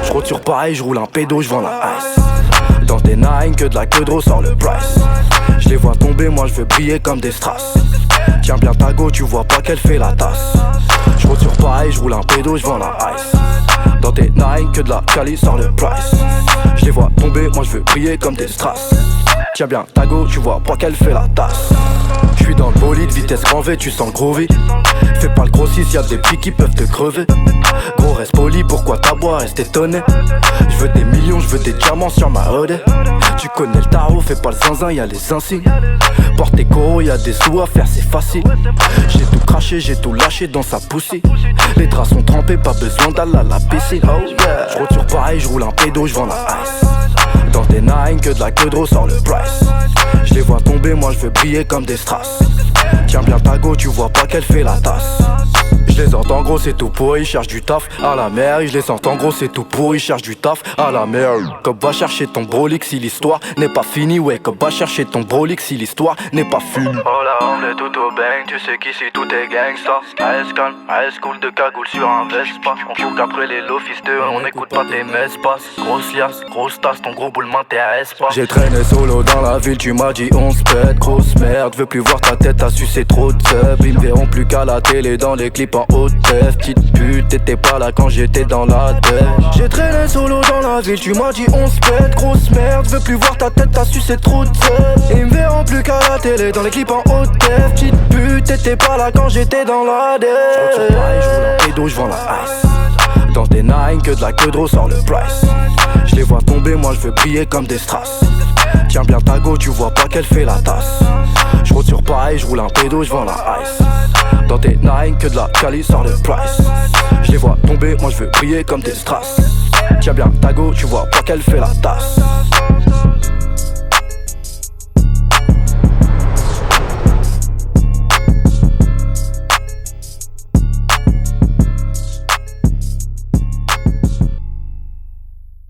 Je retire pareil, je roule un pédo, je vends la ice. Dans des nines, que de la queue de sort le price. Je les vois tomber, moi je veux briller comme des strass. Tiens bien ta go, tu vois pas qu'elle fait la tasse. Je retire pareil, je roule un pédo, je vends la ice. Dans des nines, que de la quali sort le price. Je les vois tomber, moi je veux briller comme des strass. Tiens bien ta go, tu vois pas qu'elle fait la tasse. Je suis dans le bolide, vitesse grand V, tu sens gros V. Fais pas le grossiste, y'a des petits qui peuvent te crever. Gros reste poli, pourquoi t'aboies, reste étonné. Je veux des millions, je veux des diamants sur ma hoodie. Tu connais le tarot, fais pas le zinzin, y'a les insignes. Porte tes coraux, y'a des sous à faire, c'est facile. J'ai tout craché, j'ai tout lâché dans sa poussée. Les draps sont trempés, pas besoin d'aller à la piscine. Oh yeah. Je retire pareil, je roule un pédo, je vends la ice. Dans des nines, que de la queue de sort le price. Je les vois tomber, moi je veux briller comme des strass. Tiens bien ta go, tu vois pas qu'elle fait la tasse. Je les entends gros, c'est tout pourri, ils cherchent du taf à la mer. Je les entends gros, c'est tout pourri, ils cherchent du taf à la mer. Comme va chercher ton brolic si l'histoire n'est pas finie. Ouais, comme va chercher ton brolic si l'histoire n'est pas finie. Oh là, on est tout au bang, tu sais qu'ici tout est gangsta. AS calme, AS cool de cagoule sur un Vespa. On joue qu'après les lofistes, on écoute pas tes mespas. Grosse liasse, grosse tasse, ton gros boule m'intéresse pas. J'ai traîné solo dans la ville, tu m'as dit on se pète. Grosse merde, veux plus voir ta tête, t'as sucé trop de sub. Ils me verront plus qu'à la télé dans les clips en haute def. Petite pute, t'étais pas là quand j'étais dans la tête. J'ai traîné solo dans la ville, tu m'as dit on se pète. Grosse merde, veux plus voir ta tête, t'as sucé trop de sub. Ils me verront plus qu'à la télé dans les clips en haute def. Petite pute, t'étais pas là quand j'étais dans la def. Je roule un pédo, je vends la ice. Dans des nines, que de la queue de sort le price. Je les vois tomber, moi je veux briller comme des strass. Tiens bien ta go, tu vois pas qu'elle fait la tasse. Je retire pareil, je roule un pédo, je vends la ice. Dans des nines, que de la quali sort le price. Je les vois tomber, moi je veux briller comme des strass. Tiens bien ta go, tu vois pas qu'elle fait la tasse.